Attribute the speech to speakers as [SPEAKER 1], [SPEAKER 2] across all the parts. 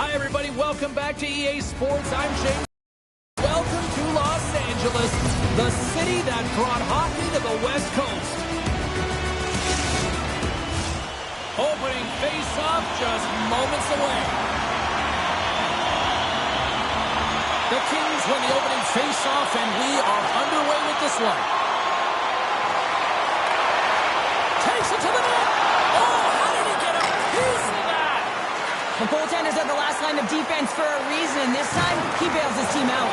[SPEAKER 1] Hi, everybody. Welcome back to EA Sports. I'm James. Welcome to Los Angeles, the city that brought hockey to the West Coast. Opening face-off just moments away. The Kings win the opening face-off, and we are underway with this one. Takes it to the net. Oh, how did he get a piece of that?
[SPEAKER 2] The goaltenders are the last line of defense for a reason. This time, he bails his team out.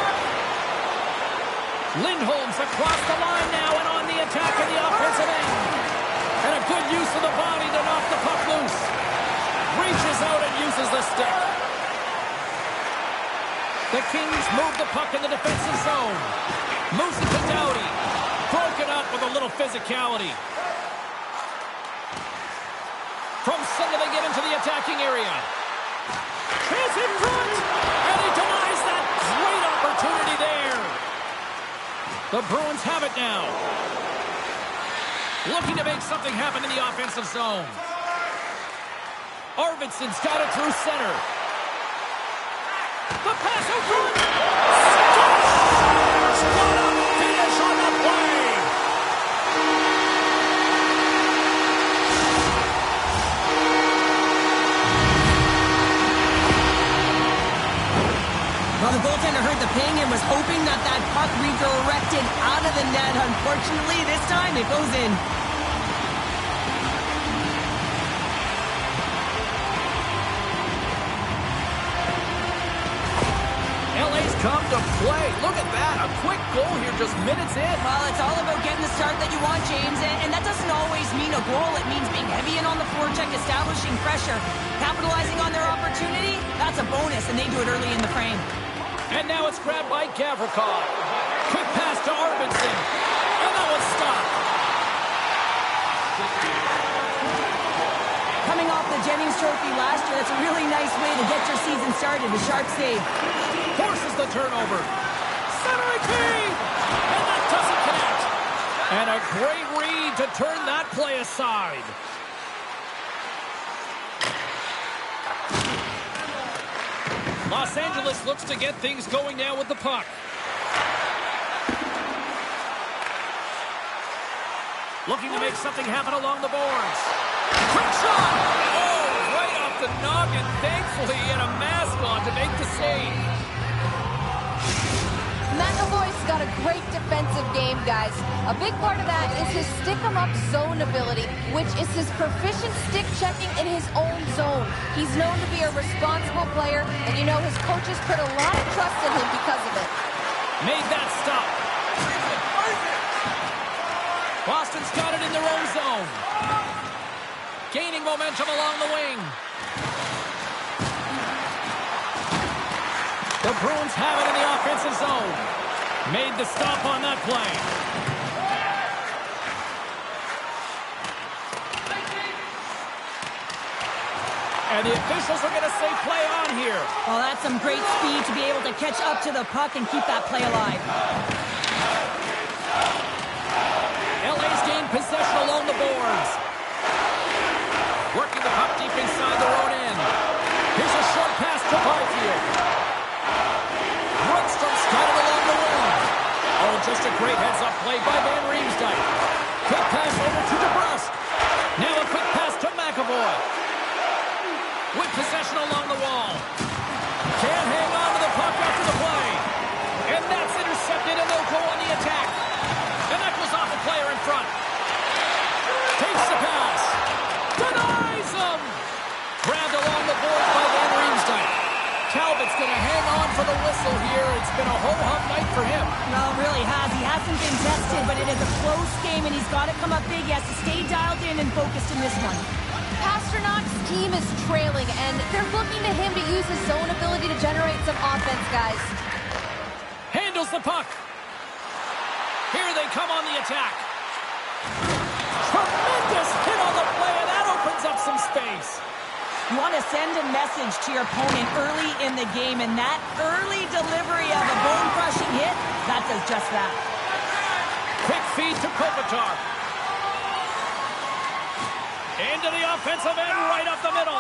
[SPEAKER 1] Lindholm's across the line now and on the attack in the offensive end. And a good use of the body to knock the puck loose. Reaches out and uses the stick. The Kings move the puck in the defensive zone. Moves it to Doughty. Broken up with a little physicality. From center they get into the attacking area. Chance in front. And he denies that great opportunity there. The Bruins have it now. Looking to make something happen in the offensive zone. Arvidsson's got it through center. The pass in front. Scores! What a finish on the play!
[SPEAKER 2] Well, the goaltender heard the ping and was hoping that that puck redirected out of the net. Unfortunately, this time it goes in.
[SPEAKER 1] LA's come to play. Look at that. A quick goal here just minutes in.
[SPEAKER 2] Well, it's all about getting the start that you want, James. And that doesn't always mean a goal. It means being heavy in on the forecheck, establishing pressure. Capitalizing on their opportunity, that's a bonus, and they do it early in the frame.
[SPEAKER 1] And now it's grabbed by Gavrikov. Quick pass to Arvidsson. And that one's stopped.
[SPEAKER 2] Coming off the Jennings Trophy last year, that's a really nice way to get your season started. A sharp save.
[SPEAKER 1] Forces the turnover. Centering feed. And that doesn't connect. And a great read to turn that play aside. Los Angeles looks to get things going now with the puck. Looking to make something happen along the boards. Quick shot! Oh, right off the noggin. Thankfully, he had a mask on to make the save.
[SPEAKER 3] McAvoy's got a great defensive game, guys. A big part of that is his stick-em-up zone ability, which is his proficient stick checking in his own zone. He's known to be a responsible player, and you know his coaches put a lot of trust in him because of it.
[SPEAKER 1] Made that stop. Boston's got it in their own zone. Gaining momentum along the wing. The Bruins have it in the offensive zone. Made the stop on that play. And the officials are going to say play on here.
[SPEAKER 2] Well, that's some great speed to be able to catch up to the puck and keep that play alive.
[SPEAKER 1] LA's gained possession along the boards. Working the puck deep inside their own end. Here's a short pass to Barfield. Rundstrom's got it along the wing. Oh, just a great heads-up play by Van Riemsdyk. Quick pass over to DeBrusque. Now a quick pass to McAvoy. With possession along the wall. Can't hang on to the puck after the play. And that's intercepted, and they'll go on the attack. And that goes off a player in front. Takes the pass. Denies him. Grabbed along the boards by Van Riemsdyk. Talbot's going to hang on for the whistle here. It's been a ho-hum night for him.
[SPEAKER 2] Well, it really has. He hasn't been tested, but it is a close game, and he's got to come up big. He has to stay dialed in and focused in this one.
[SPEAKER 3] Pasternak's team is trailing, and they're looking to him to use his zone ability to generate some offense, guys.
[SPEAKER 1] Handles the puck. Here they come on the attack. Tremendous hit on the play, and that opens up some space.
[SPEAKER 2] You want to send a message to your opponent early in the game, and that early delivery of a bone-crushing hit, that does just that.
[SPEAKER 1] Quick feed to Kopitar. Into the offensive end, right up the middle.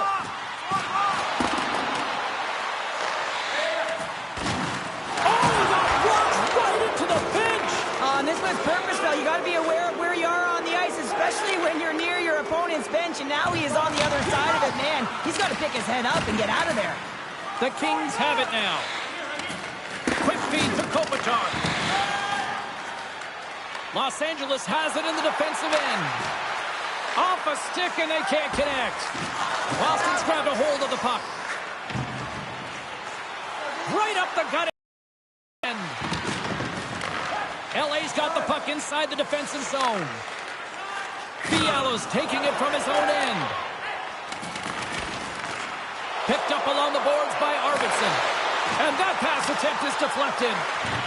[SPEAKER 2] his purpose, though. You got to be aware of where you are on the ice, especially when you're near your opponent's bench, and now he is on the other side of it. Man, he's got to pick his head up and get out of there.
[SPEAKER 1] The Kings have it now. Quick feed to Kopitar. Los Angeles has it in the defensive end. Off a stick, and they can't connect. Boston's grabbed a hold of the puck. Right up the gut. LA's got the puck inside the defensive zone. Fiala's taking it from his own end. Picked up along the boards by Arvidsson. And that pass attempt is deflected.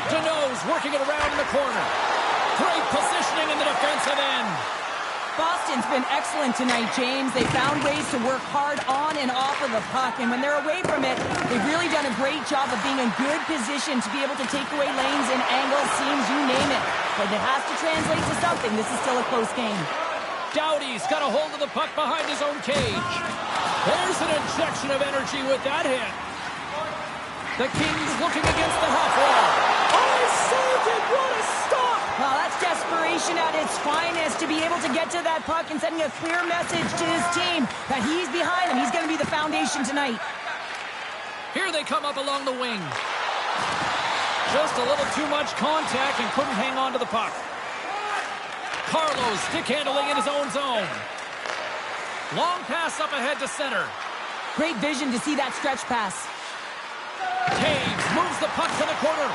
[SPEAKER 1] Deneau's working it around in the corner. Great positioning in the defensive end.
[SPEAKER 2] Boston's been excellent tonight, James. They found ways to work hard on and off of the puck, and when they're away from it, they've really done a great job of being in good position to be able to take away lanes and angles, seams, you name it. But it has to translate to something. This is still a close game.
[SPEAKER 1] Doughty's got a hold of the puck behind his own cage. There's an injection of energy with that hit. The Kings looking against the half wall. Oh, he saved it! What a stop!
[SPEAKER 2] Well, that's desperation at its finest, to be able to get to that puck and sending a clear message to his team that he's behind him. He's going to be the foundation tonight.
[SPEAKER 1] Here they come up along the wing. Just a little too much contact and couldn't hang on to the puck. Carlos stick handling in his own zone. Long pass up ahead to center.
[SPEAKER 2] Great vision to see that stretch pass.
[SPEAKER 1] Taves moves the puck to the corner.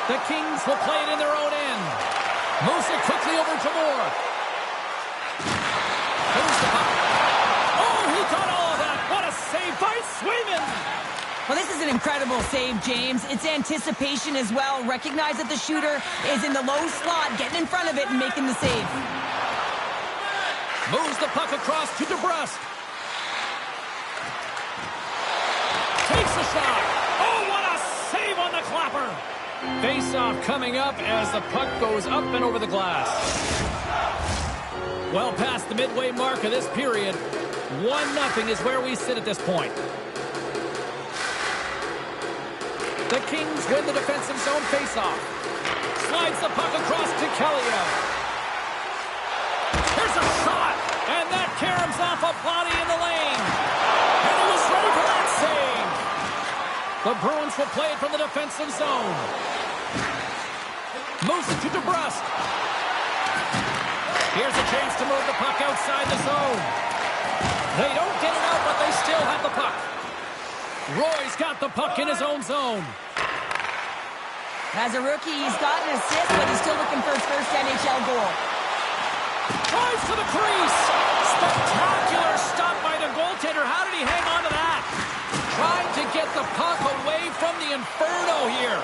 [SPEAKER 1] The Kings will play it in their own end. Moves it quickly over to Moore. Here's the puck. Oh, he got all of that. What a save by Swayman.
[SPEAKER 2] Well, this is an incredible save, James. It's anticipation as well. Recognize that the shooter is in the low slot, getting in front of it and making the save.
[SPEAKER 1] Moves the puck across to DeBrusque. Takes the shot. Oh, what a save on the clapper. Face-off coming up as the puck goes up and over the glass. Well past the midway mark of this period. 1-0 is where we sit at this point. The Kings win the defensive zone face-off. Slides the puck across to Kaliev. Here's a shot, and that caroms off a body in the lane. And he was ready for that save. The Bruins will play it from the defensive zone. Moves it to DeBrusque. Here's a chance to move the puck outside the zone. They don't get it out, but they still have the puck. Roy's got the puck in his own zone.
[SPEAKER 2] As a rookie, he's got an assist, but he's still looking for his first NHL goal.
[SPEAKER 1] Drives to the crease. Spectacular stop by the goaltender. How did he hang on to that? Trying to get the puck away from the Inferno here.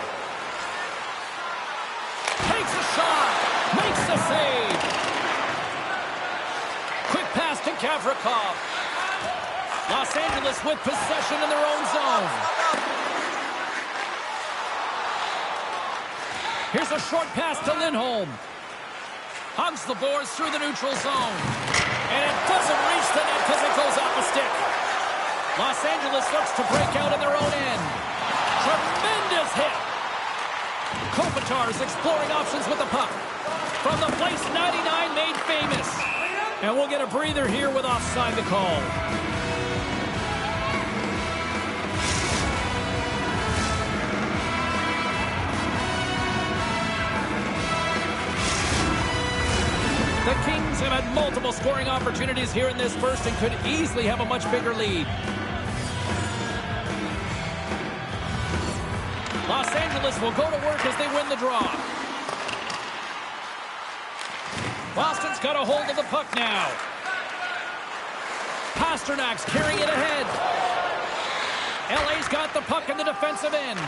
[SPEAKER 1] Takes a shot. Makes the save. Quick pass to Gavrikov. Los Angeles with possession in their own zone. Here's a short pass to Lindholm. Hugs the boards through the neutral zone. And it doesn't reach the net because it goes off a stick. Los Angeles looks to break out in their own end. Tremendous hit. Kopitar's exploring options with the puck. From the place 99 made famous. And we'll get a breather here with offside the call. The Kings have had multiple scoring opportunities here in this first and could easily have a much bigger lead. Los Angeles will go to work as they win the draw. Boston's got a hold of the puck now. Pasternak's carrying it ahead. LA's got the puck in the defensive end.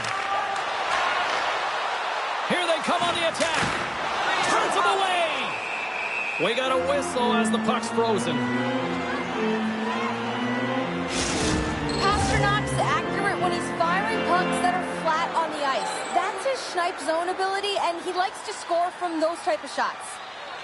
[SPEAKER 1] Here they come on the attack. Turns them away. We got a whistle as the puck's frozen.
[SPEAKER 3] Pasternak's accurate when he's firing pucks that are flat on the ice. That's his snipe zone ability, and he likes to score from those type of shots.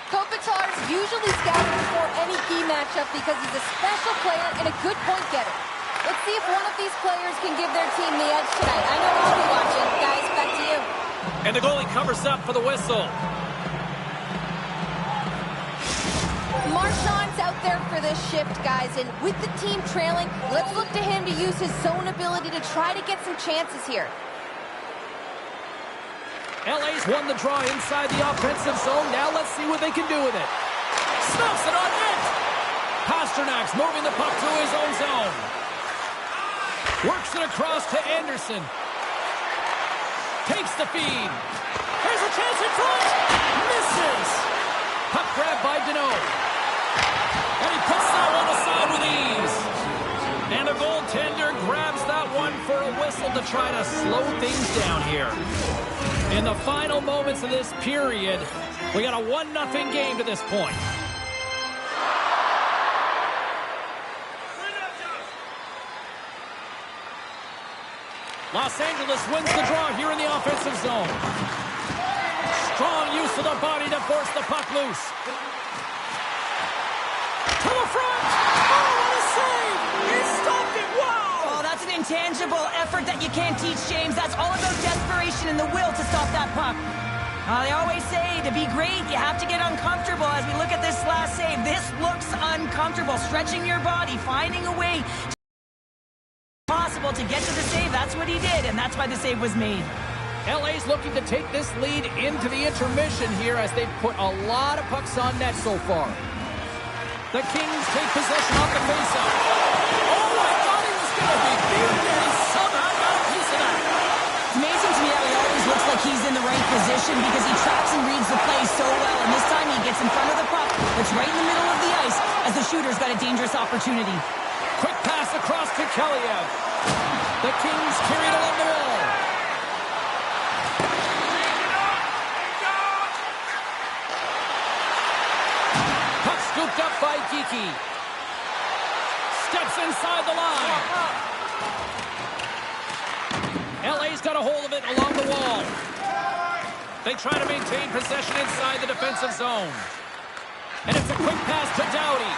[SPEAKER 3] Kopitar's usually scouted before any key matchup because he's a special player and a good point getter. Let's see if one of these players can give their team the edge tonight. I know I'll be watching. Guys, back to you.
[SPEAKER 1] And the goalie covers up for the whistle.
[SPEAKER 3] Marchand's out there for this shift, guys, and with the team trailing, let's look to him to use his zone ability to try to get some chances here.
[SPEAKER 1] LA's won the draw inside the offensive zone. Now let's see what they can do with it. Stuffs it on net. Pasternak's moving the puck through his own zone. Works it across to Anderson. Takes the feed. Here's a chance in front. Misses. Puck grab by Deneau. And he puts that one aside with ease. And the goaltender grabs that one for a whistle to try to slow things down here. In the final moments of this period, we got a 1-0 game to this point. Los Angeles wins the draw here in the offensive zone. Strong use of the body to force the puck loose. To the front! Oh, what a save! He stopped it! Wow!
[SPEAKER 2] Oh, that's an intangible effort that you can't teach, James. That's all about desperation and the will to stop that puck. They always say to be great, you have to get uncomfortable. As we look at this last save, this looks uncomfortable. Stretching your body, finding a way possible to get to the save. That's what he did, and that's why the save was made.
[SPEAKER 1] LA's looking to take this lead into the intermission here as they've put a lot of pucks on net so far. The Kings take possession off the faceoff. Oh, I thought he was going to be beaten, and he somehow got a piece of that.
[SPEAKER 2] It's amazing to me how he always looks like he's in the right position because he tracks and reads the play so well, and this time he gets in front of the puck that's right in the middle of the ice as the shooter's got a dangerous opportunity.
[SPEAKER 1] Quick pass across to Kaliev. The Kings carry it along the wall. Puck scooped up by Geekie. Steps inside the line. LA's got a hold of it along the wall. They try to maintain possession inside the defensive zone. And it's a quick pass to Doughty.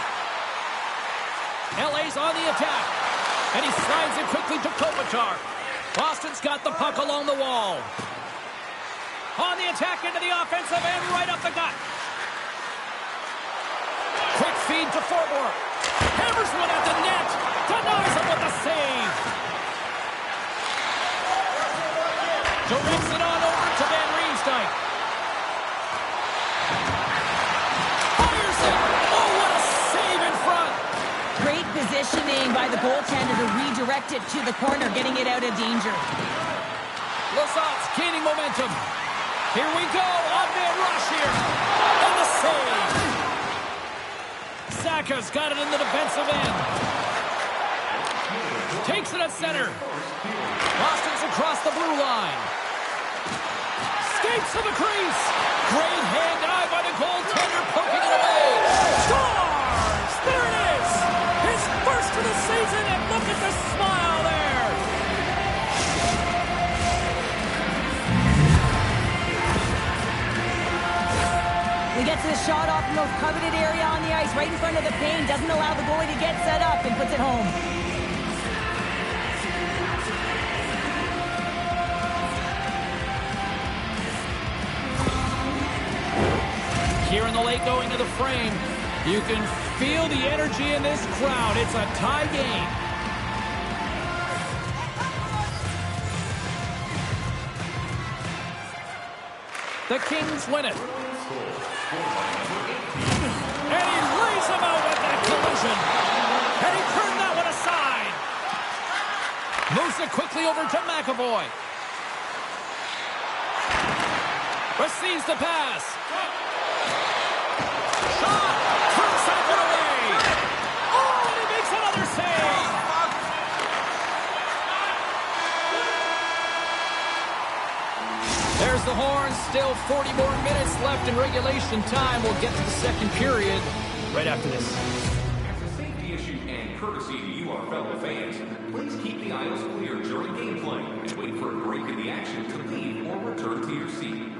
[SPEAKER 1] LA's on the attack. And he slides it quickly to Kopitar. Boston's got the puck along the wall. On the attack into the offensive end, right up the gut. Quick feed to Forbort. Hammers one at the net. Denies him with the save. Directs it on over to Van Riemsdyk. Fires it. Oh, what a save in front.
[SPEAKER 2] Great positioning by the goaltender to redirect it to the corner, getting it out of danger.
[SPEAKER 1] Lizotte gaining momentum. Here we go. Odd-man rush here. And the save. Saka's got it in the defensive end. Takes it at center. Boston's across the blue line. Skates to the crease. Great hand eye by the goaltender, poking it away. Scores! There it is. His first of the season, and look at the smile there.
[SPEAKER 2] He gets his shot off the most coveted area on the ice, right in front of the pane, doesn't allow the goalie to get set up, and puts it home.
[SPEAKER 1] Here in the late going to the frame, you can feel the energy in this crowd. It's a tie game. The Kings win it. And he lays him out with that collision. And he turned that one aside. Moves it quickly over to McAvoy. Receives the pass. Shot. Turns that one away. Oh, and he makes another save. There's the horn. Still 40 more minutes left in regulation time. We'll get to the second period right after this.
[SPEAKER 4] As a safety issue and courtesy to you, our fellow fans, please keep the aisles clear during gameplay and wait for a break in the action to leave or return to your seat.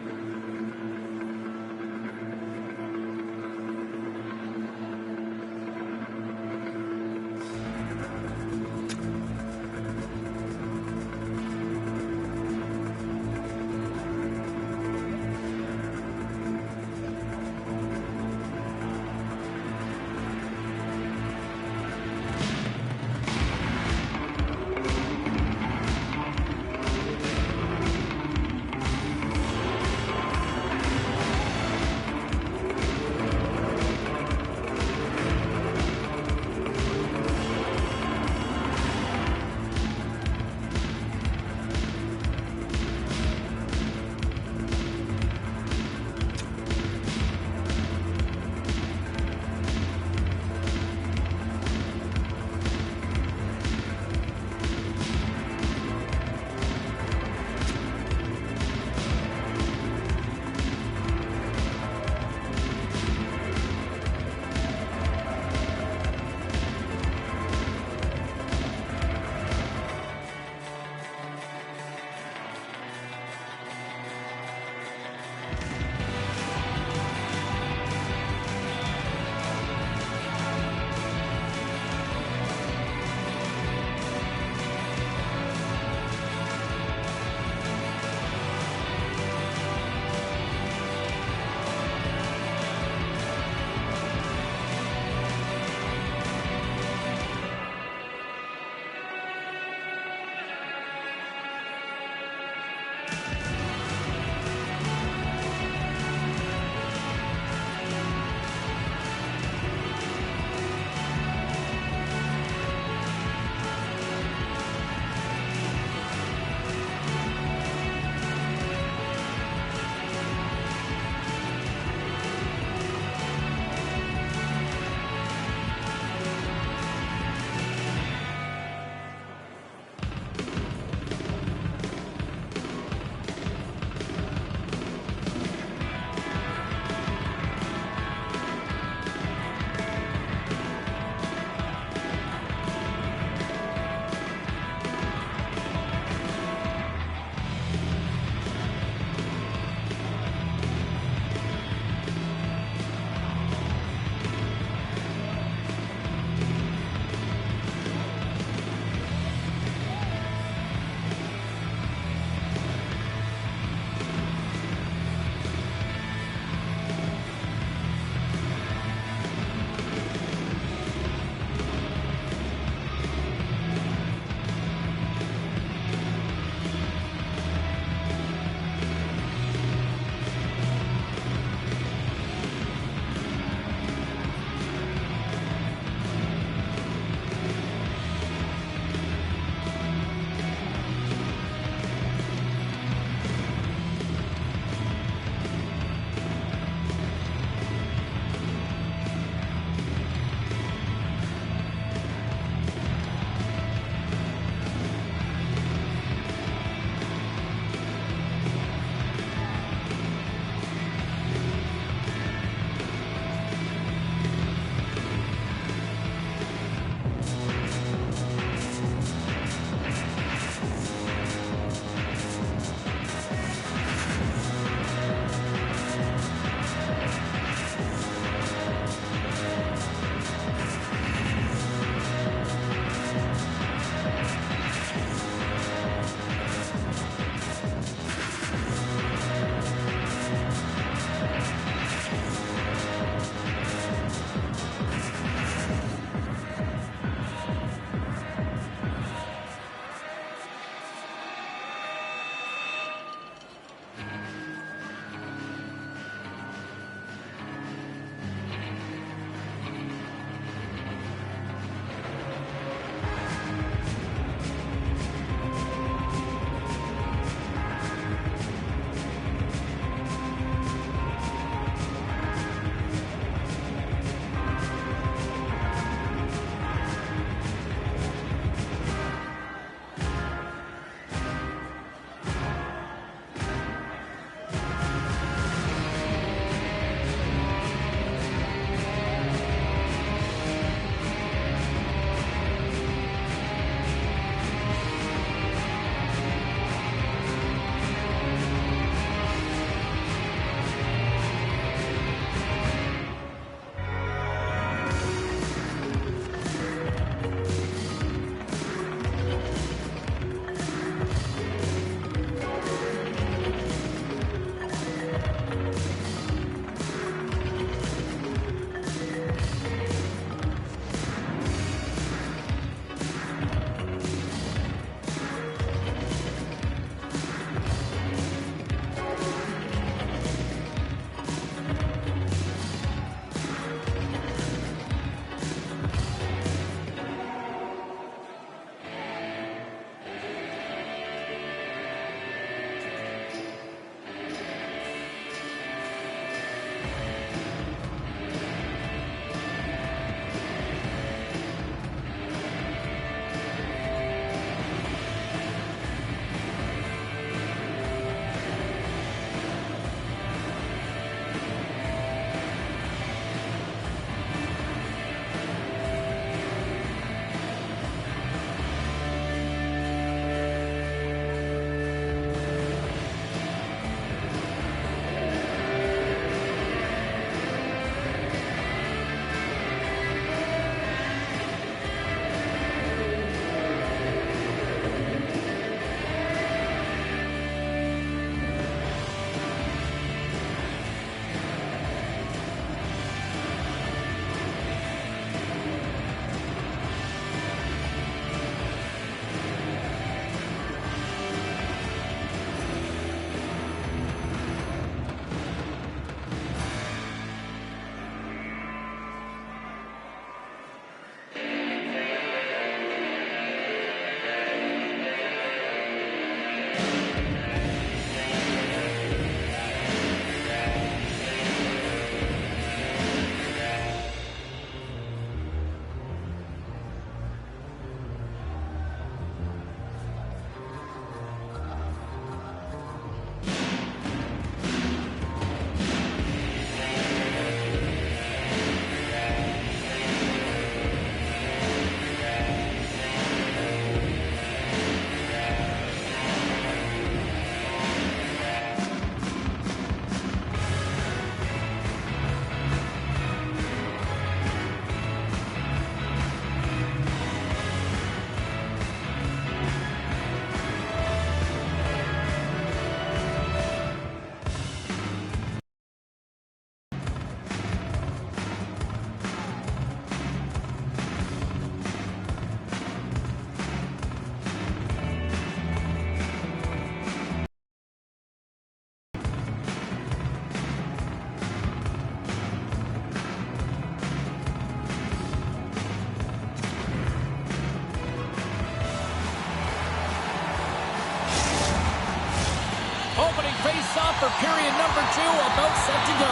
[SPEAKER 1] for period number 2, about set to go.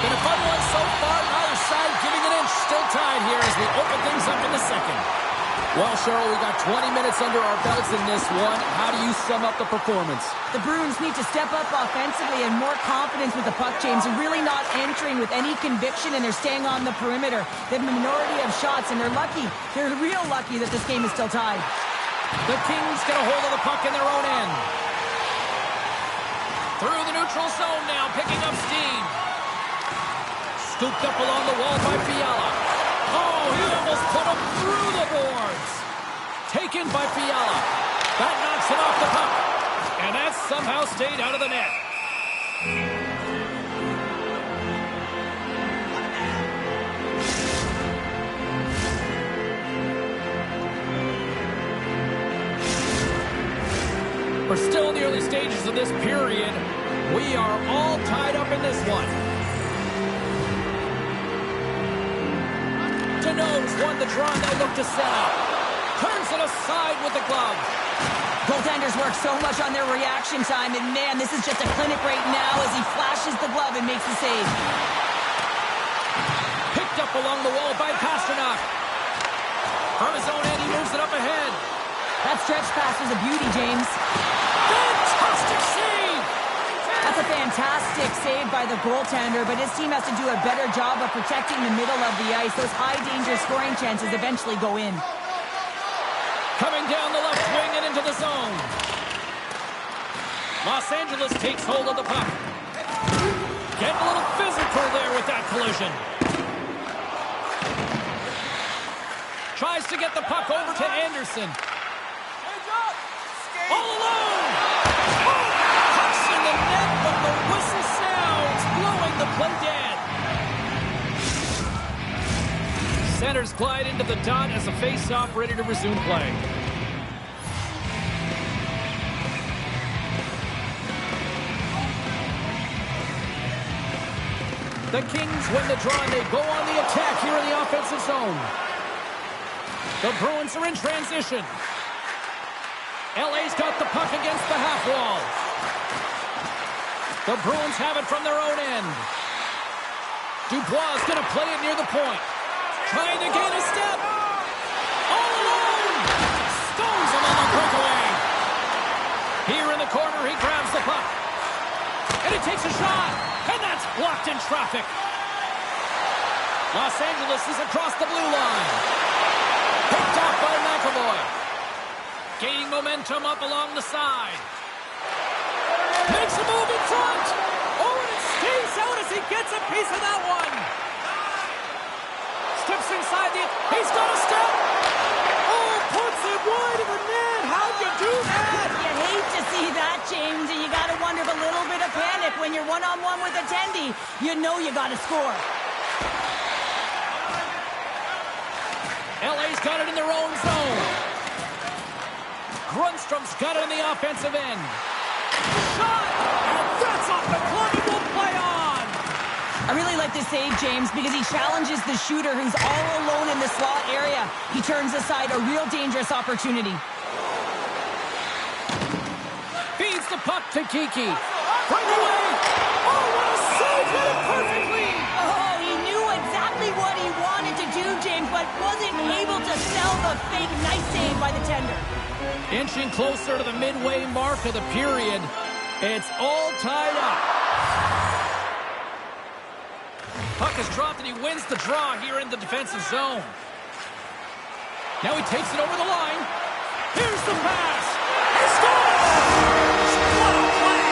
[SPEAKER 1] Been a fun one so far. Neither side giving an inch. Still tied here as we open things up in the second. Well, Cheryl, we got 20 minutes under our belts in this one. How do you sum up the performance?
[SPEAKER 2] The Bruins need to step up offensively and more confidence with the puck, James. They're really not entering with any conviction, and they're staying on the perimeter. They have a minority of shots, and they're lucky. They're real lucky that this game is still tied.
[SPEAKER 1] The Kings get a hold of the puck in their own end. Through the neutral zone now, picking up steam. Scooped up along the wall by Fiala. Oh, he almost put him through the boards. Taken by Fiala. That knocks him off the puck. And that somehow stayed out of the net. We're still in the early stages of this period. We are all tied up in this one. Deneau's won the draw, and they look to set up. Turns it aside with the glove.
[SPEAKER 2] Goaltenders work so much on their reaction time, and man, this is just a clinic right now as he flashes the glove and makes the save.
[SPEAKER 1] Picked up along the wall by Pasternak. From his own end, he moves it up ahead.
[SPEAKER 2] That stretch pass was a beauty, James.
[SPEAKER 1] Fantastic save!
[SPEAKER 2] That's a fantastic save by the goaltender, but his team has to do a better job of protecting the middle of the ice. Those high-danger scoring chances eventually go in.
[SPEAKER 1] Coming down the left wing and into the zone. Los Angeles takes hold of the puck. Getting a little physical there with that collision. Tries to get the puck over to Anderson. All alone! Oh, puck's in the net, but the whistle sounds, blowing the play dead. Centers glide into the dot as a face-off ready to resume play. The Kings win the draw and they go on the attack here in the offensive zone. The Bruins are in transition. LA's got the puck against the half wall. The Bruins have it from their own end. Dubois is going to play it near the point. Trying to gain a step. All alone. Stones him on the breakaway. Here in the corner, he grabs the puck. And he takes a shot. And that's blocked in traffic. Los Angeles is across the blue line. Picked off by McAvoy. Gaining momentum up along the side. Makes a move in front. Oh, and it stays out as he gets a piece of that one. Steps inside the... He's got a step. Oh, puts it wide of the net. How'd you do that?
[SPEAKER 2] You hate to see that, James, and you got to wonder if a little bit of panic when you're one-on-one with a tendy. You know you got to score.
[SPEAKER 1] LA's got it in their own zone. Grundstrom's got it on the offensive end. Shot! And that's off the glove and will play on!
[SPEAKER 2] I really like this save, James, because he challenges the shooter who's all alone in the slot area. He turns aside a real dangerous opportunity.
[SPEAKER 1] Feeds the puck to Kiki. Right away! Oh, what a save! Hit it perfectly!
[SPEAKER 2] Oh, he knew exactly what he wanted to do, James, but wasn't able to sell the fake nice save by the tender.
[SPEAKER 1] Inching closer to the midway mark of the period. It's all tied up. Puck is dropped and he wins the draw here in the defensive zone. Now he takes it over the line. Here's the pass. He scores! What a play!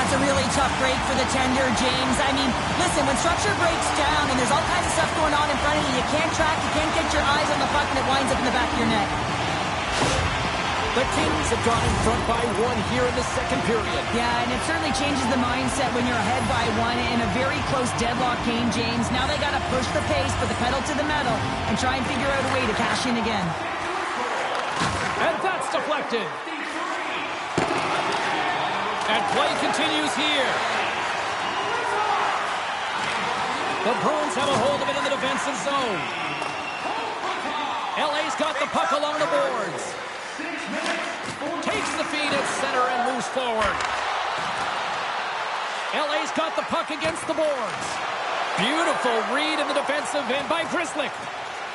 [SPEAKER 2] That's a really tough break for the tender, James. I mean, listen, when structure breaks down and there's all kinds of stuff going on in front of you, you can't track, you can't get your eyes on the puck, and it winds up in the back of your net.
[SPEAKER 1] The Kings have gone in front by one here in the second period.
[SPEAKER 2] Yeah, and it certainly changes the mindset when you're ahead by one in a very close deadlock game, James. Now they got to push the pace, put the pedal to the metal, and try and figure out a way to cash in again.
[SPEAKER 1] And that's deflected. And play continues here. The Bruins have a hold of it in the defensive zone. LA's got the puck along the boards. Takes the feed at center and moves forward. LA's got the puck against the boards. Beautiful read in the defensive end by Grzelcyk.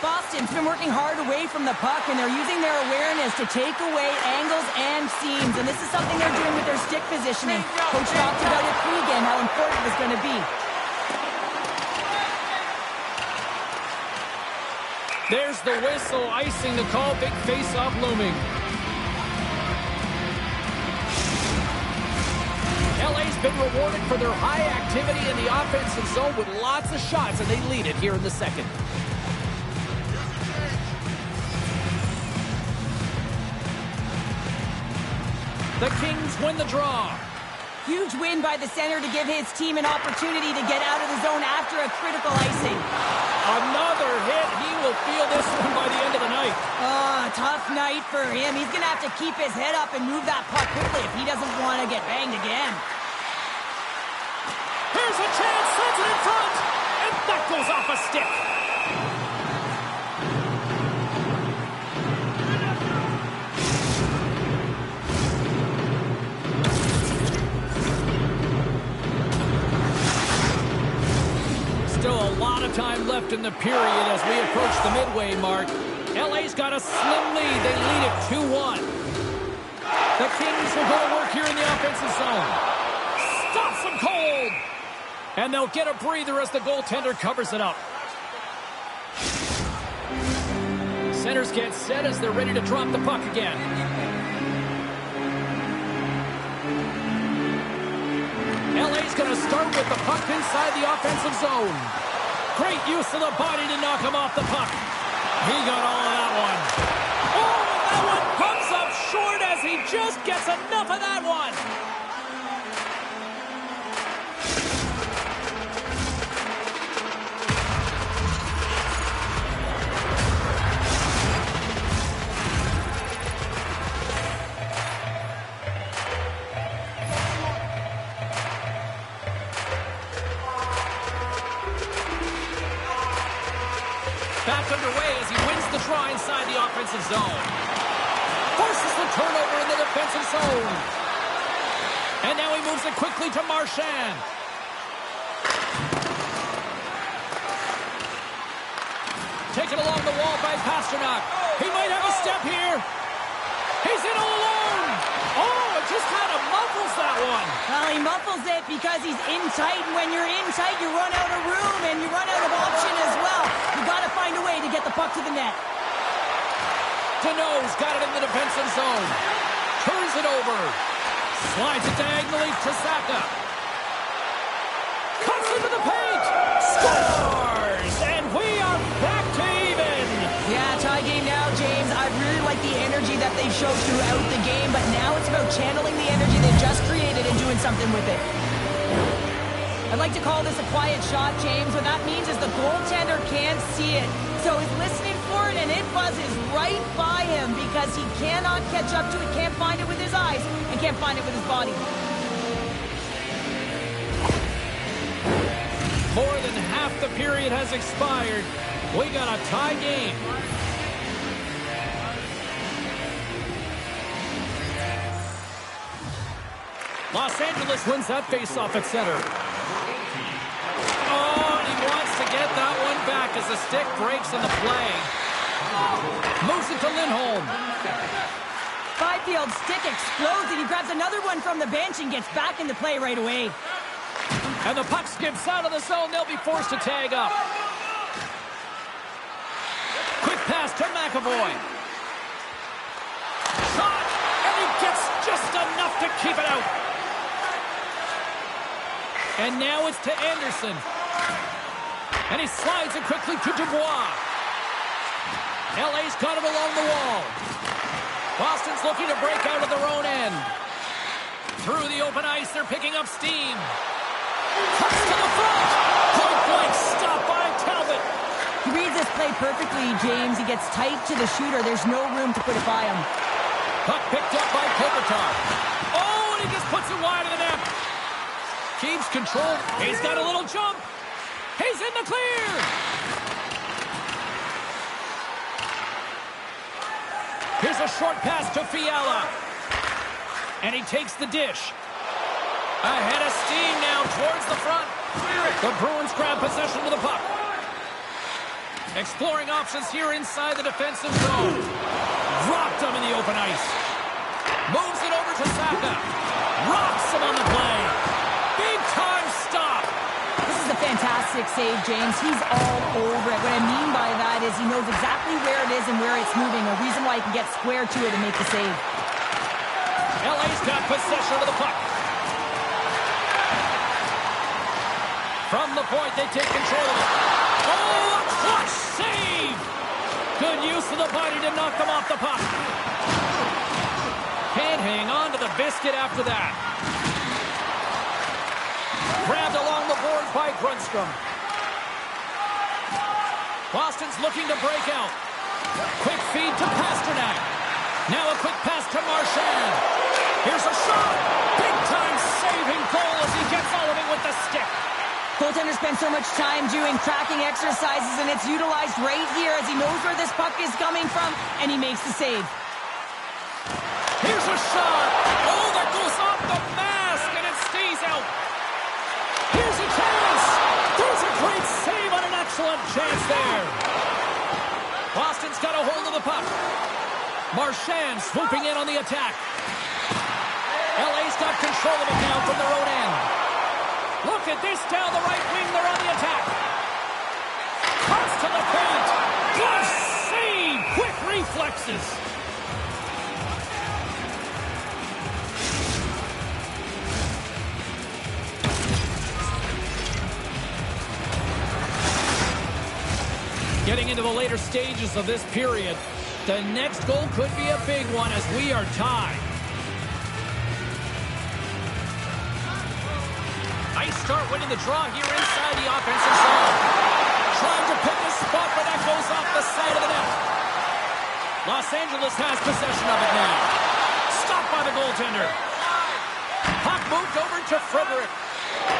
[SPEAKER 2] Boston's been working hard away from the puck, and they're using their awareness to take away angles and seams. And this is something they're doing with their stick positioning. Coach talked about it pregame, how important it was going to be.
[SPEAKER 1] There's the whistle, icing the call, big face-off looming. LA's been rewarded for their high activity in the offensive zone with lots of shots, and they lead it here in the second. The Kings win the draw.
[SPEAKER 2] Huge win by the center to give his team an opportunity to get out of the zone after a critical icing.
[SPEAKER 1] Another hit. He will feel this one by the end of the night.
[SPEAKER 2] Tough night for him. He's going to have to keep his head up and move that puck quickly if he doesn't want to get banged again.
[SPEAKER 1] Here's a chance. Sends it in front. And that goes off a stick. Still a lot of time left in the period as we approach the midway mark. LA's got a slim lead. They lead it 2-1. The Kings will go to work here in the offensive zone. Stops them cold. And they'll get a breather as the goaltender covers it up. Centers get set as they're ready to drop the puck again. LA's going to start with the puck inside the offensive zone. Great use of the body to knock him off the puck. He got all of that one. Oh, that one comes up short as he just gets enough of that one. Back underway as he wins the draw inside the offensive zone. Forces the turnover in the defensive zone. And now he moves it quickly to Marchand. Taken along the wall by Pasternak. He might have a step here. He's in all alone. Oh, it just kind of muffles that one.
[SPEAKER 2] Well, he muffles it because he's in tight, and when you're in tight, you run out of room, and you run out of option as well. You got to find a way to get the puck to the net.
[SPEAKER 1] Deneau's got it in the defensive zone. Turns it over. Slides it diagonally to Saka. Cuts into the paint. Scores! And we are back to even.
[SPEAKER 2] Yeah, tie game now, James. I really like the energy that they've showed throughout the game, but now it's about channeling the energy they've just created and doing something with it. I'd like to call this a quiet shot, James. What that means is the goaltender can't see it. So he's listening for it, and it buzzes right by him because he cannot catch up to it, can't find it with his eyes, and can't find it with his body.
[SPEAKER 1] More than half the period has expired. We got a tie game. Los Angeles wins that faceoff at center. Oh, and he wants to get that one back as the stick breaks in the play. Moves it to Lindholm.
[SPEAKER 2] Byfield's stick explodes, and he grabs another one from the bench and gets back into play right away.
[SPEAKER 1] And the puck skips out of the zone. They'll be forced to tag up. Quick pass to McAvoy. Shot, and he gets just enough to keep it out. And now it's to Anderson. And he slides it quickly to Dubois. LA's got it along the wall. Boston's looking to break out of their own end. Through the open ice, they're picking up steam. Cuts to the front. Point blank stop by Talbot.
[SPEAKER 2] He reads this play perfectly, James. He gets tight to the shooter. There's no room to put it by him.
[SPEAKER 1] Puck picked up by Kopitar. Oh, and he just puts it wide of the net. Keeps control. He's got a little jump. He's in the clear. Here's a short pass to Fiala. And he takes the dish. Ahead of steam now towards the front. The Bruins grab possession of the puck. Exploring options here inside the defensive zone. Dropped him in the open ice. Moves it over to Saka. Rocks him on the play. Big time stop.
[SPEAKER 2] This is a fantastic save, James. He's all over it. What I mean by that is he knows exactly where it is and where it's moving. A reason why he can get square to it and make the save.
[SPEAKER 1] LA's got possession of the puck. From the point, they take control of it. Oh, a clutch save! Good use of the body to knock them off the puck. Can't hang on to the biscuit after that. Grabbed along the boards by Grundstrom. Boston's looking to break out. Quick feed to Pasternak. Now a quick pass to Marchand. Here's a shot. Big-time saving goal as he gets all of it with the stick.
[SPEAKER 2] Goaltender spends so much time doing tracking exercises, and it's utilized right here as he knows where this puck is coming from, and he makes the save.
[SPEAKER 1] Here's a shot. Oh, that goes off the mask, and it stays out. Here's a chance. There's a great save on an excellent chance there. Boston's got a hold of the puck. Marchand swooping in on the attack. LA's got control of it now from their own end. Look at this down the right wing. They're on the attack. Cuts to the paint. Good save. Quick reflexes. Getting into the later stages of this period, the next goal could be a big one as we are tied. Nice start winning the draw here inside the offensive zone. Trying to pick a spot, but that goes off the side of the net. Los Angeles has possession of it now. Stopped by the goaltender. Puck moved over to Frederick.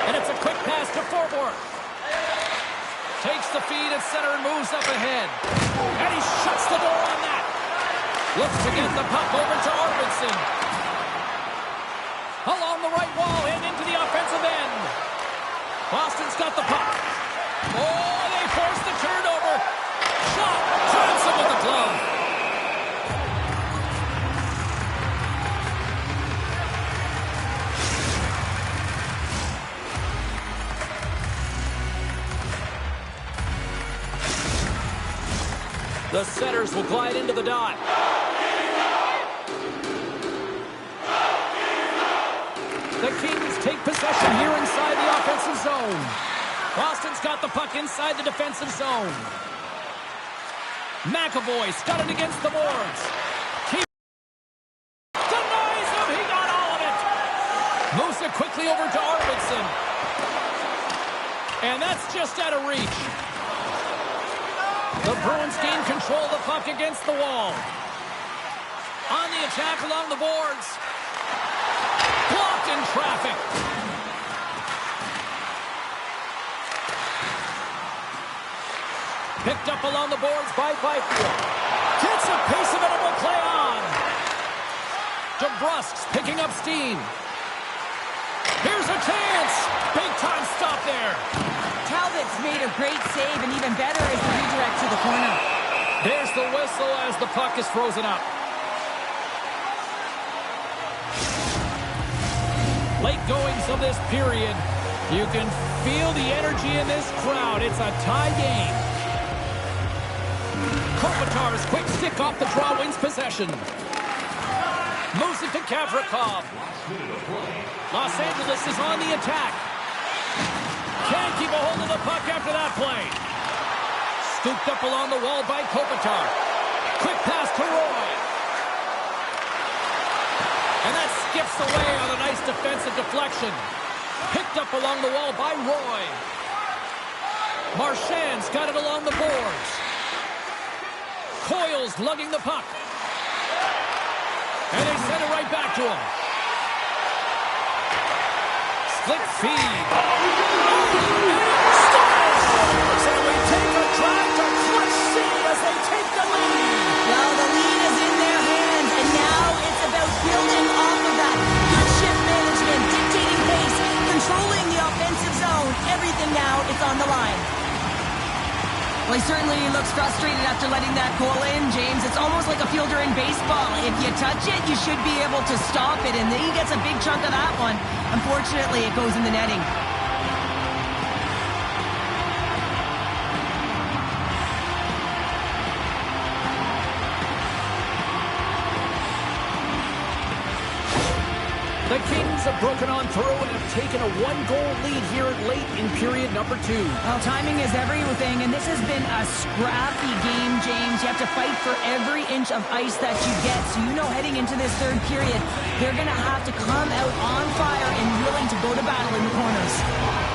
[SPEAKER 1] And it's a quick pass to Forbort. Takes the feed at center and moves up ahead. And he shuts the door on that. Looks to get the puck over to Arvidsson. Along the right wall and into the offensive end. Boston's got the puck. Oh, they force the turnover. Shot. Grabs him with the glove. The setters will glide into the dot. The Kings take possession here inside the offensive zone. Boston's got the puck inside the defensive zone. McAvoy's got it against the boards. Denies him. He got all of it. Moves it quickly over to Arvidsson. And that's just out of reach. The Bruins gain control of the puck against the wall. On the attack along the boards. Blocked in traffic. Picked up along the boards by Byfield. Gets a piece of it and will play on. DeBrusk's picking up steam. Here's a chance. Big time stop there.
[SPEAKER 2] Talbot's made a great save, and even better is the redirect to the corner.
[SPEAKER 1] There's the whistle as the puck is frozen up. Late goings of this period. You can feel the energy in this crowd. It's a tie game. Kopitar's quick stick off the draw wins possession. Moves it to Gavrikov. Los Angeles is on the attack. Can't keep a hold of the puck after that play. Scooped up along the wall by Kopitar. Quick pass to Roy. And that skips away on a nice defensive deflection. Picked up along the wall by Roy. Marchand's got it along the boards. Coyle's lugging the puck. And they send it right back to him. Split feed.
[SPEAKER 2] Well, he certainly looks frustrated after letting that goal in, James. It's almost like a fielder in baseball. If you touch it, you should be able to stop it, and then he gets a big chunk of that one. Unfortunately, it goes in the netting.
[SPEAKER 1] The Kings have broken on through and have taken a one-goal lead here late in period number 2.
[SPEAKER 2] Well, timing is everything, and this has been a scrappy game, James. You have to fight for every inch of ice that you get, so you know heading into this third period, they're going to have to come out on fire and willing to go to battle in the corners.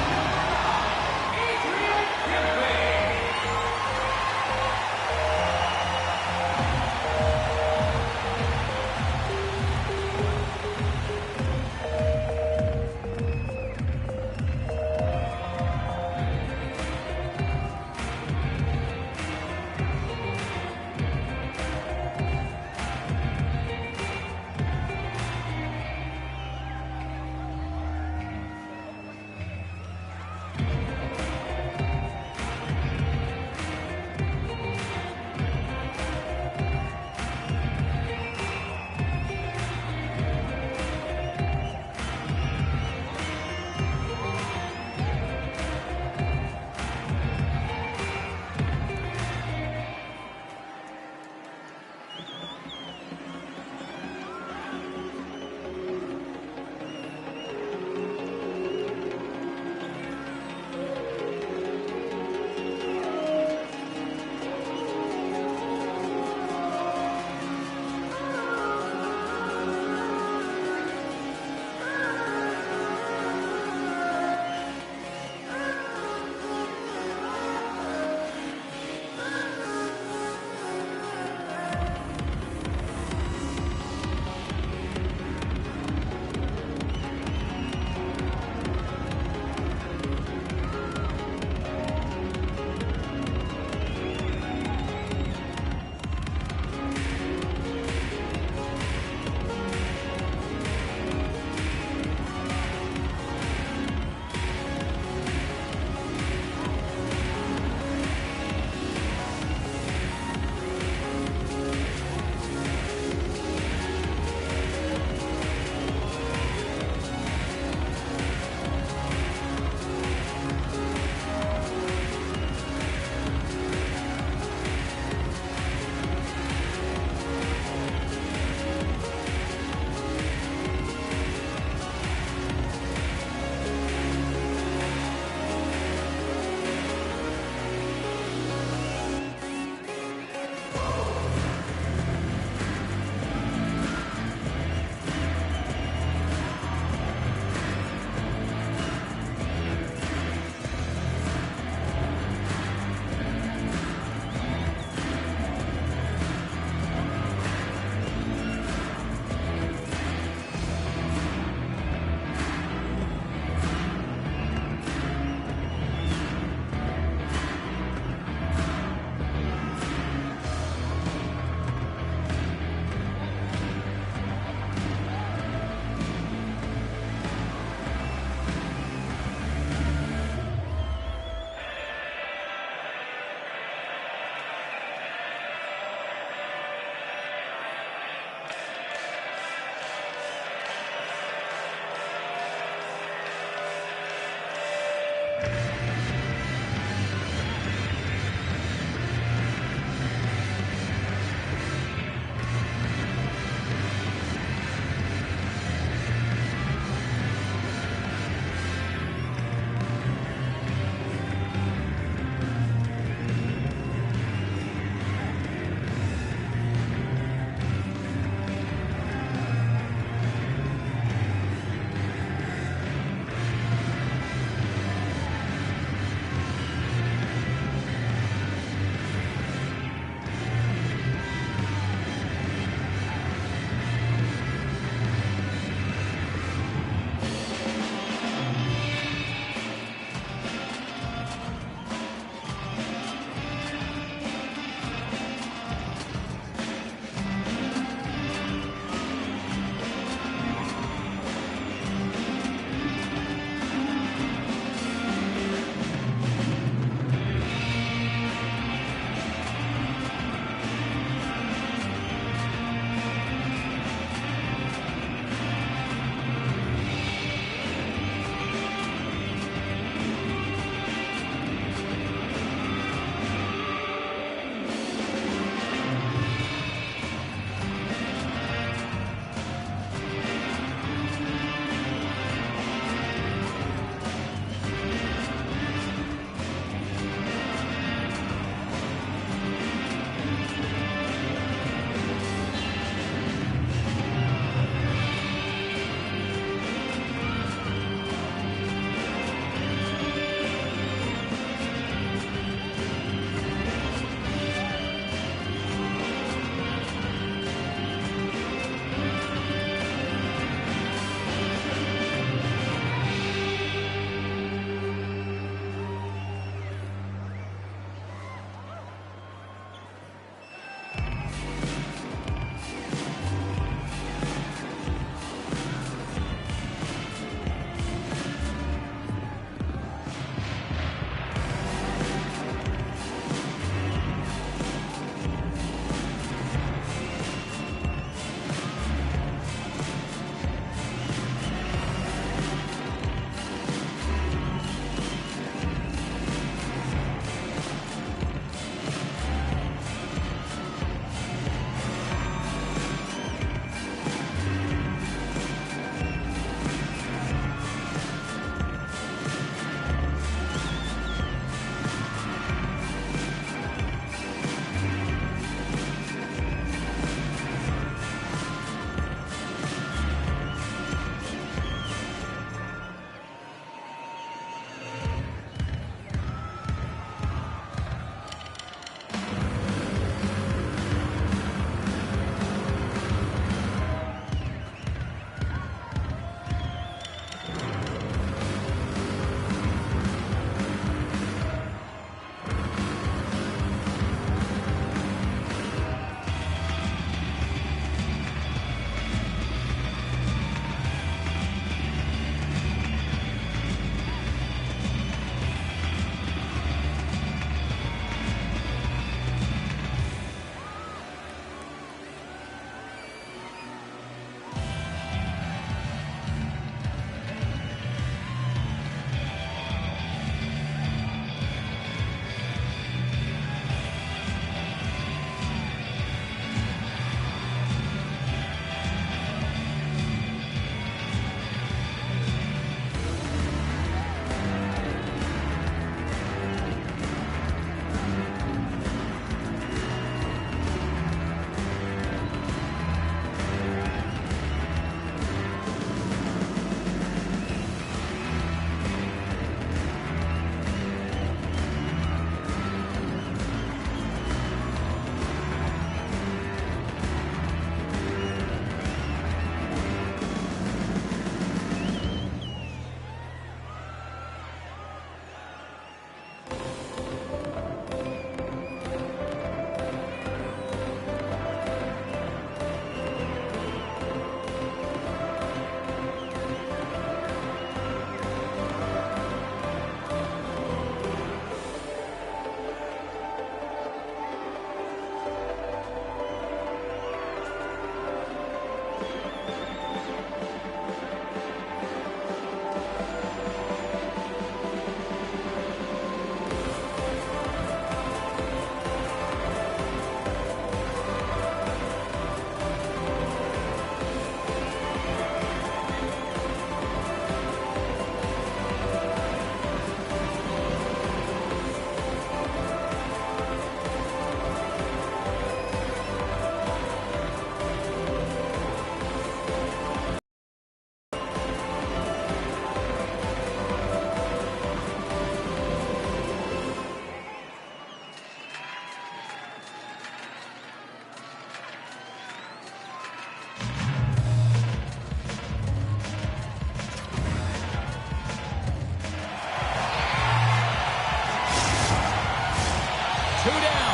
[SPEAKER 1] two down.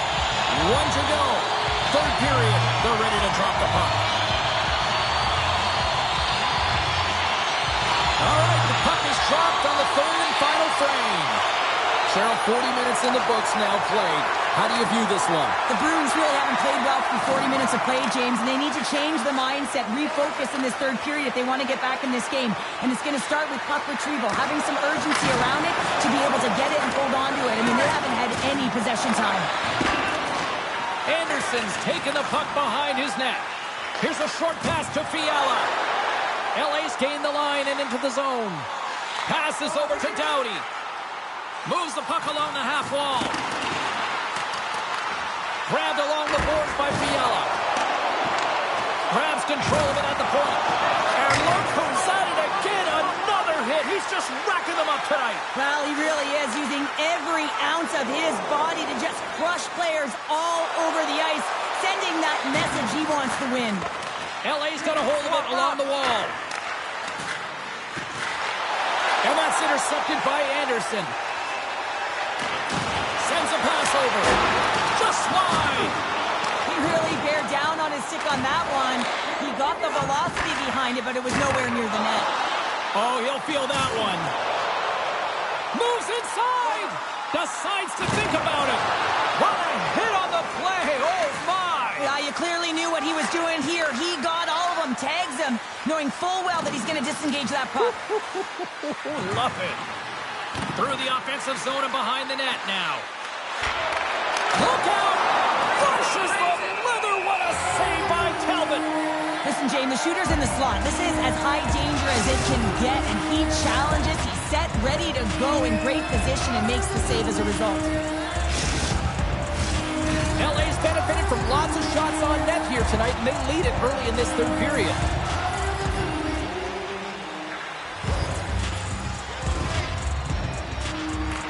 [SPEAKER 1] One to go. Third period. They're ready to drop the puck. All right, the puck is dropped on the third and final frame. Cheryl, 40 minutes in the books now played. How do you view this one?
[SPEAKER 2] The Bruins really haven't played well for 40 minutes of play, James, and they need to change the mindset, refocus in this third period if they want to get back in this game. And it's going to start with puck retrieval, having some urgency around it to be able to get it and hold on to it. I mean, they haven't had any possession time.
[SPEAKER 1] Anderson's taking the puck behind his net. Here's a short pass to Fiala. LA's gained the line and into the zone. Passes over to Doughty. Moves the puck along the half wall. Grabbed along the boards by Fiala. Grabs control of it at the point. And look who's at it again. Another hit. He's just racking them up tonight.
[SPEAKER 2] Well, he really is using every ounce of his body to just crush players all over the ice, sending that message he wants to win.
[SPEAKER 1] LA's got a hold of it along the wall. And that's intercepted by Anderson. Sends a pass over. Just wide.
[SPEAKER 2] He really bared down on his stick on that one. He got the velocity behind it, but it was nowhere near the net.
[SPEAKER 1] Oh, he'll feel that one. Moves inside. Decides to think about it. What a hit on the play. Oh, my.
[SPEAKER 2] Yeah, you clearly knew what he was doing here. He got all of them, tags them, knowing full well that he's going to disengage that puck.
[SPEAKER 1] Love it. Through the offensive zone and behind the net now. Look out! Crushes the leather. What a save by Talbot.
[SPEAKER 2] Listen, Jane, the shooter's in the slot. This is as high danger as it can get, and he challenges. He's set, ready to go in great position, and makes the save as a result.
[SPEAKER 1] LA's benefited from lots of shots on net here tonight, and they lead it early in this third period.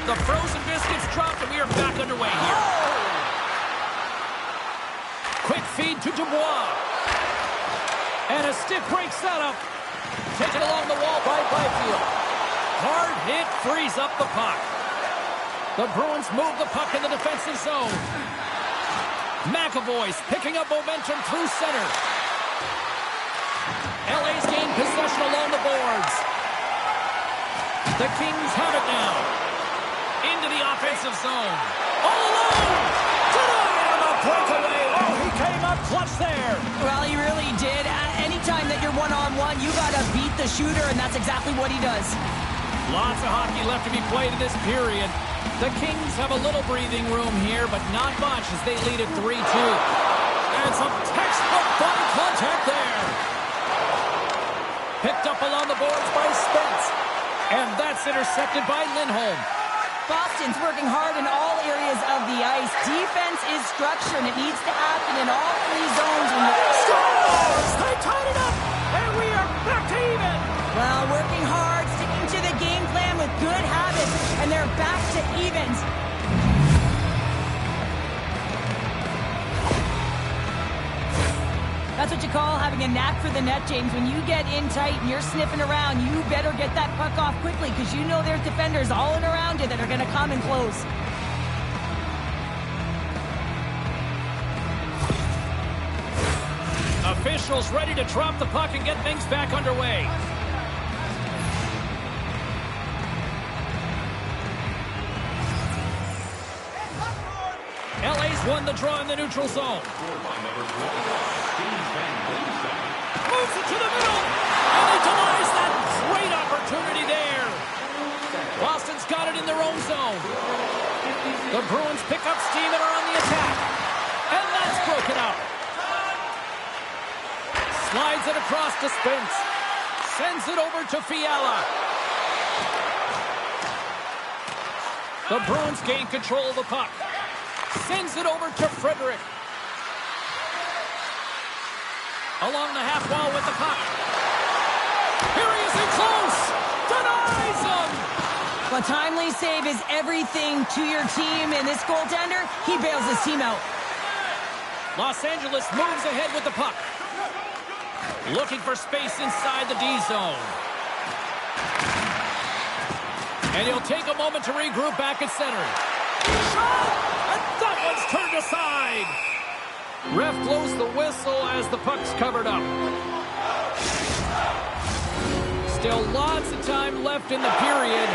[SPEAKER 1] The frozen biscuits dropped, and we are back underway here. Quick feed to Dubois. And a stick break setup. Taken along the wall by Byfield. Hard hit frees up the puck. The Bruins move the puck in the defensive zone. McAvoy's picking up momentum through center. LA's gained possession along the boards. The Kings have it now. Into the offensive zone. All alone! Denied on the breakaway. Oh, he came up clutch there.
[SPEAKER 2] Well, he really did. Anytime that you're one-on-one, you got to beat the shooter, and that's exactly what he does.
[SPEAKER 1] Lots of hockey left to be played in this period. The Kings have a little breathing room here, but not much as they lead at 3-2. And some textbook body contact there. Picked up along the boards by Spence. And that's intercepted by Lindholm.
[SPEAKER 2] Boston's working hard in all areas of the ice. Defense is structure, and it needs to happen in all three zones.
[SPEAKER 1] Scores! They tied it up, and we are back to even.
[SPEAKER 2] Well, working hard, sticking to the game plan with good habits, and they're back to evens. That's what you call having a knack for the net, James. When you get in tight and you're sniffing around, you better get that puck off quickly because you know there's defenders all in around you that are going to come and close.
[SPEAKER 1] Officials ready to drop the puck and get things back underway. LA's won the draw in the neutral zone. Moves it to the middle. And he denies that great opportunity there. Boston's got it in their own zone. The Bruins pick up steam and are on the attack. And that's broken up. Slides it across to Spence. Sends it over to Fiala. The Bruins gain control of the puck. Sends it over to Frederick. Along the half wall with the puck. Here he is in close. Denies him.
[SPEAKER 2] A timely save is everything to your team, and this goaltender, he bails his team out.
[SPEAKER 1] Los Angeles moves ahead with the puck. Looking for space inside the D zone. And he'll take a moment to regroup back at center. Shot! And that one Ref blows the whistle as the puck's covered up. Still lots of time left in the period.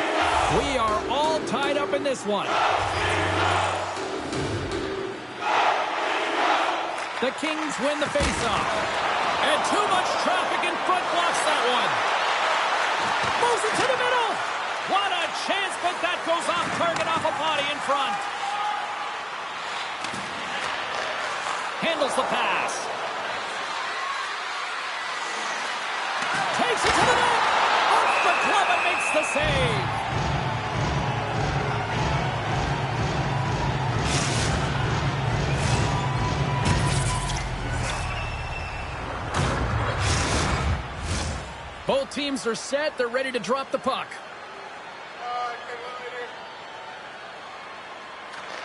[SPEAKER 1] We are all tied up in this one. The Kings win the faceoff. And too much traffic in front blocks that one. Moves it to the middle. What a chance, but that goes off target off a body in front. Handles the pass. Takes it to the net. Off the glove and makes the save. Both teams are set. They're ready to drop the puck.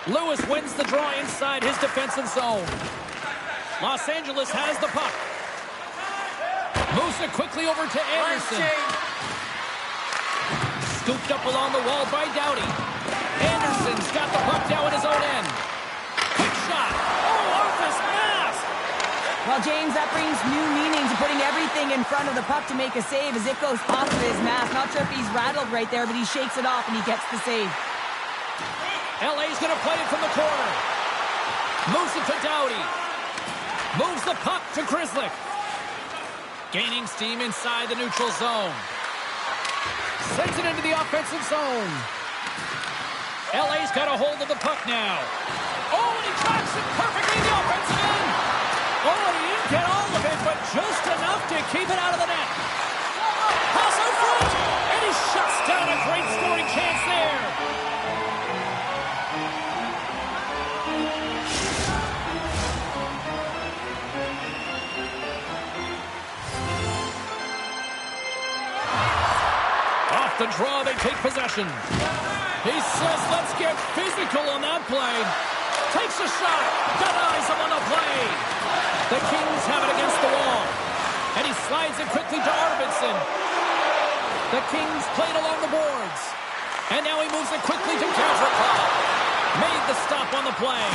[SPEAKER 1] Lewis wins the draw inside his defensive zone. Los Angeles has the puck. Moves it quickly over to Anderson. Scooped up along the wall by Doughty. Anderson's got the puck now at his own end. Quick shot. Oh, off his mask.
[SPEAKER 2] Well, James, that brings new meaning to putting everything in front of the puck to make a save as it goes off of his mask. Not sure if he's rattled right there, but he shakes it off and he gets the save.
[SPEAKER 1] LA's going to play it from the corner. Moves it to Doughty. Moves the puck to Grzelcyk. Gaining steam inside the neutral zone. Sends it into the offensive zone. LA's got a hold of the puck now. Oh, and he tracks it perfectly in the offensive end. Oh, and he didn't get all of it, but just enough to keep it out of the net. Pass out front, and he shuts down a great scoring chance there. Off the draw, they take possession. He says, let's get physical on that play. Takes a shot, denies him on the play. The Kings have it against the wall. And he slides it quickly to Arvidsson. The Kings played along the boards. And now he moves it quickly to Kazrakov. Made the stop on the play.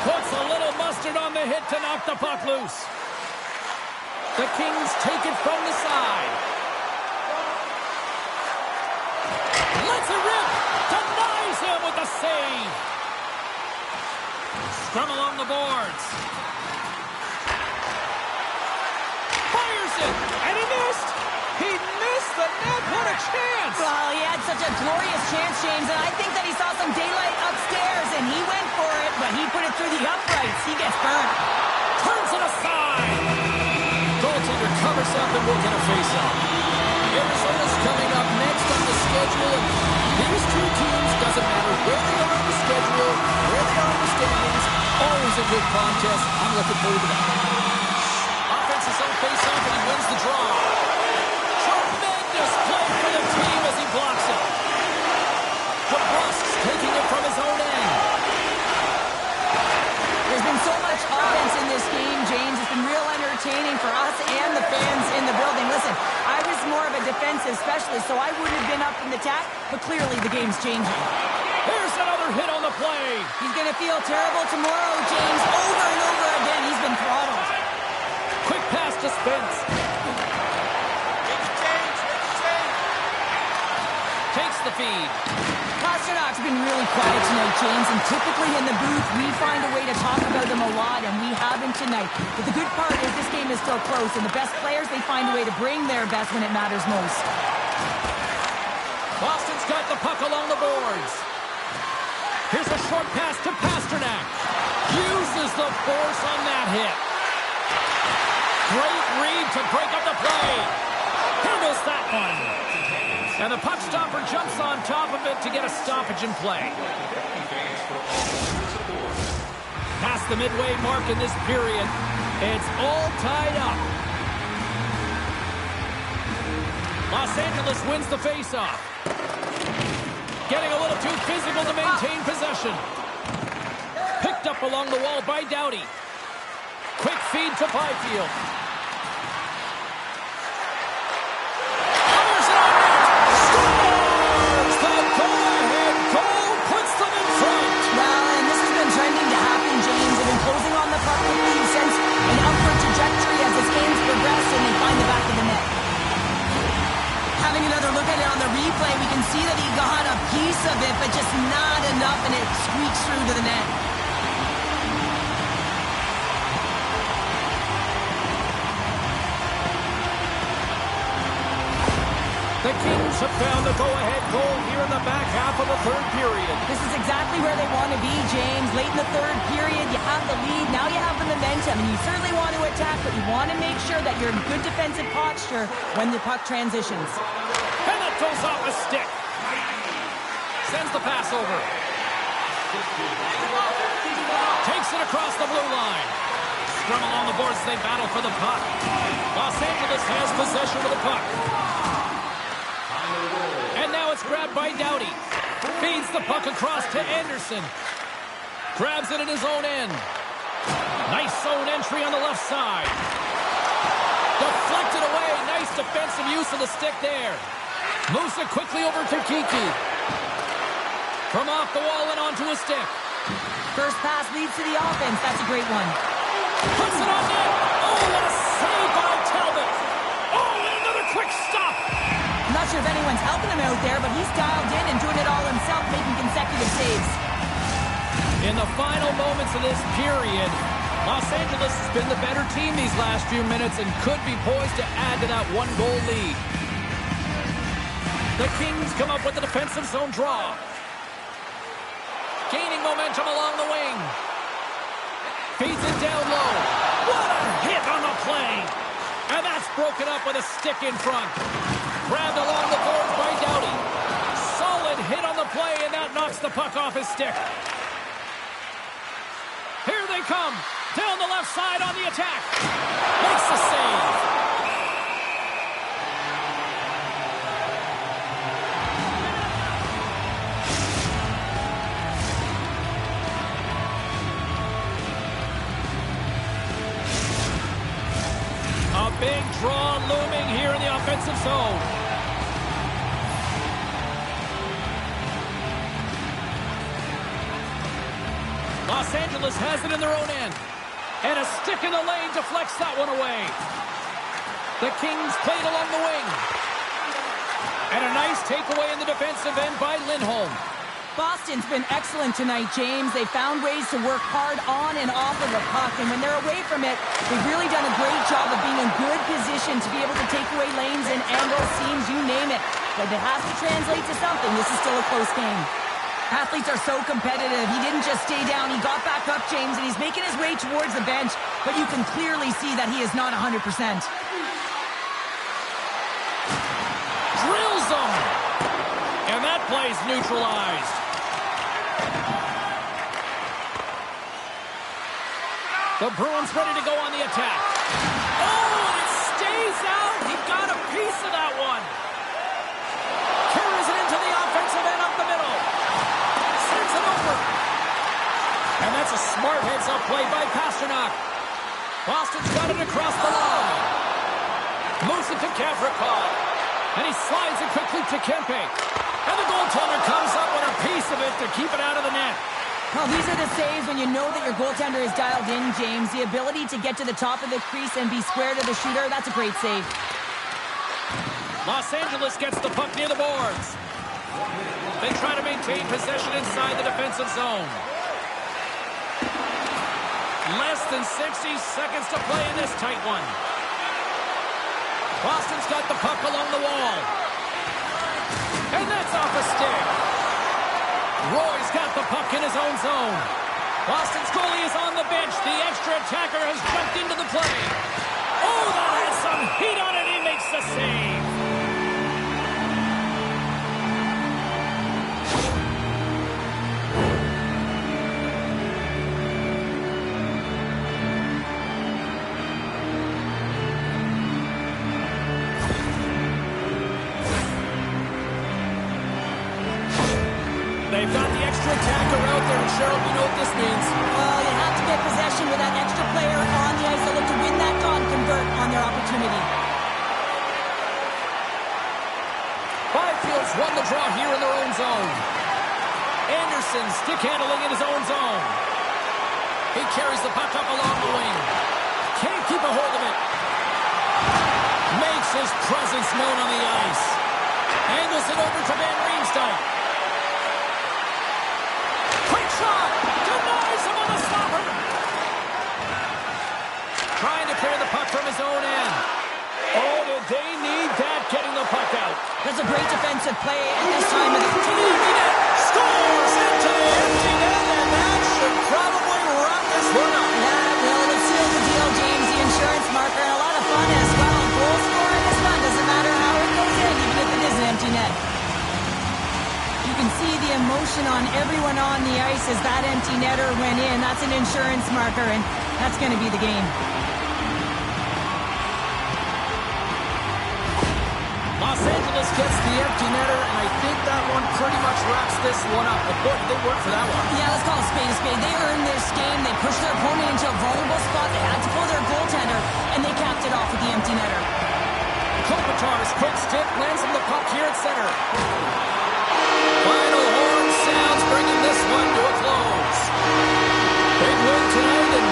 [SPEAKER 1] Puts a little mustard on the hit to knock the puck loose. The Kings take it from the side. Lets it rip. Denies him with the save. Scrum along the boards. Fires it. And he missed. He missed the net. What a chance.
[SPEAKER 2] Well, he had such a glorious chance, James, and I think that he saw some daylight upstairs, and he went for it, but he put it through the uprights. He gets burned.
[SPEAKER 1] Turns it aside. Goaltender covers up and will get a face-off. Arizona's coming up next on the schedule. These two teams, doesn't matter where they are on the schedule, where they are in the standings, always a good contest. I'm looking forward to that. Offense is on face-off, and he wins the draw. Tremendous play for the team as he blocks it. DeBrusk's taking it from his own end.
[SPEAKER 2] There's been so much offense in this game, James. It's been real entertaining for us and the fans in the building. Listen, I was more of a defensive specialist, so I wouldn't have been up in the attack, but clearly the game's changing.
[SPEAKER 1] Here's another hit on the play.
[SPEAKER 2] He's going to feel terrible tomorrow, James. Over and over again, he's been throttled.
[SPEAKER 1] Quick pass to Spence. Takes the feed.
[SPEAKER 2] Pasternak's been really quiet tonight, James, and typically in the booth, we find a way to talk about him a lot, and we haven't tonight. But the good part is this game is still close, and the best players, they find a way to bring their best when it matters most.
[SPEAKER 1] Boston's got the puck along the boards. Here's a short pass to Pasternak. Uses the force on that hit. Great read to break up the play. Handles that one. And the puck stopper jumps on top of it to get a stoppage in play. Past the midway mark in this period, it's all tied up. Los Angeles wins the faceoff. Getting a little too physical to maintain possession. Picked up along the wall by Doughty. Quick feed to Byfield. Fires it on net. Scores! The go-ahead goal puts them in front.
[SPEAKER 2] Well, and this has been trending to happen, James. They've been closing on the puck with
[SPEAKER 1] The Kings have found the go-ahead goal here in the back half of the third period.
[SPEAKER 2] This is exactly where they want to be, James. Late in the third period, you have the lead. Now you have the momentum, and you certainly want to attack, but you want to make sure that you're in good defensive posture when the puck transitions.
[SPEAKER 1] And that goes off a stick. Sends the pass over. Takes it across the blue line. Scrum along the boards as they battle for the puck. Los Angeles has possession of the puck. And now it's grabbed by Doughty. Feeds the puck across to Anderson. Grabs it in his own end. Nice zone entry on the left side. Deflected away. Nice defensive use of the stick there. Moves it quickly over to Kiki. From off the wall and onto a stick.
[SPEAKER 2] First pass leads to the offense. That's a great one.
[SPEAKER 1] Puts it on net. Oh, what a save by Talbot. Oh, and another quick stop.
[SPEAKER 2] I'm not sure if anyone's helping him out there, but he's dialed in and doing it all himself, making consecutive saves.
[SPEAKER 1] In the final moments of this period, Los Angeles has been the better team these last few minutes and could be poised to add to that one-goal lead. The Kings come up with the defensive zone draw. Gaining momentum along the wing. Feeds it down low. What a hit on the play. And that's broken up with a stick in front. Grabbed along the boards by Doughty. Solid hit on the play, and that knocks the puck off his stick. Here they come. Down the left side on the attack. Makes the save. A big draw looming here in the offensive zone. Los Angeles has it in their own end. And a stick in the lane deflects that one away. The Kings played along the wing. And a nice takeaway in the defensive end by Lindholm.
[SPEAKER 2] Boston's been excellent tonight, James. They found ways to work hard on and off of the puck, and when they're away from it, they've really done a great job of being in good position to be able to take away lanes and angles, seams, you name it. But it has to translate to something. This is still a close game. Athletes are so competitive. He didn't just stay down. He got back up, James, and he's making his way towards the bench, but you can clearly see that he is not 100%.
[SPEAKER 1] Drills him! And that play's neutralized. The Bruins ready to go on the attack. Oh, and it stays out. He got a piece of that one. Carries it into the offensive end up the middle. Sends it over. And that's a smart heads-up play by Pasternak. Boston's got it across the line. Moves it to Gavrikov. And he slides it quickly to Kempe. And the goaltender comes up with a piece of it to keep it out of the net.
[SPEAKER 2] Well, these are the saves when you know that your goaltender is dialed in, James. The ability to get to the top of the crease and be square to the shooter, that's a great save.
[SPEAKER 1] Los Angeles gets the puck near the boards. They try to maintain possession inside the defensive zone. Less than 60 seconds to play in this tight one. Boston's got the puck along the wall. And that's off a stick. Roy's got the puck in his own zone. Boston's goalie is on the bench. The extra attacker has jumped into the play. Oh, that has some heat on it. He makes the save. They've got the extra attacker out there, and Cheryl, you know what this means.
[SPEAKER 2] Well, you have to get possession with that extra player on the ice to look to win that draw and convert on their opportunity.
[SPEAKER 1] Byfield's won the draw here in their own zone. Anderson stick handling in his own zone. He carries the puck up along the wing. Can't keep a hold of it. Makes his presence known on the ice. Angles it over to Van Riemsdyk. Quick shot! Denies him on the stopper! Trying to clear the puck from his own end. Oh, did they need that getting the puck out?
[SPEAKER 2] That's a as that empty netter went in. That's an insurance marker, and that's going to be the game.
[SPEAKER 1] Los Angeles gets the empty netter, and I think that one pretty much wraps this one up. But boy, they worked for that one.
[SPEAKER 2] Yeah, let's call a spade a spade. They earned this game. They pushed their opponent into a vulnerable spot. They had to pull their goaltender, and they capped it off with the empty netter.
[SPEAKER 1] Kopitar's quick stick lands him the puck here at center. Final horn sounds, bringing this one to a close. Big win tonight, and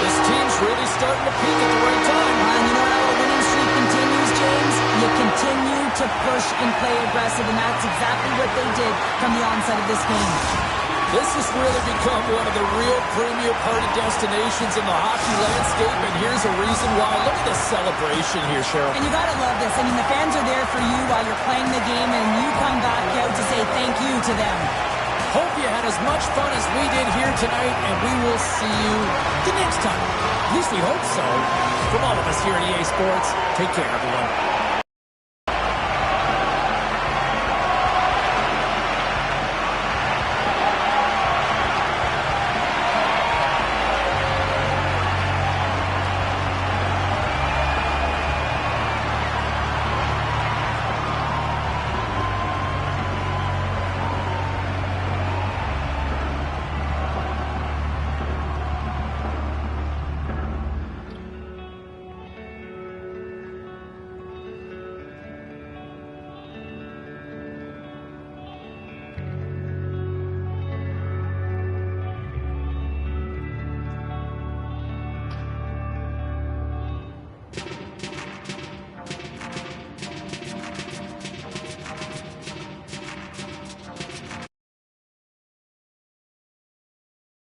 [SPEAKER 1] this team's really starting to peak at the right time.
[SPEAKER 2] And you know how a winning streak continues, James? You continue to push and play aggressive, and that's exactly what they did from the onset of this game.
[SPEAKER 1] This has really become one of the real premier party destinations in the hockey landscape, and here's a reason why. Look at the celebration here, Cheryl.
[SPEAKER 2] And you got to love this. I mean, the fans are there for you while you're playing the game, and you come back out to say thank you to them.
[SPEAKER 1] Hope you had as much fun as we did here tonight, and we will see you the next time. At least we hope so. From all of us here at EA Sports, take care, everyone.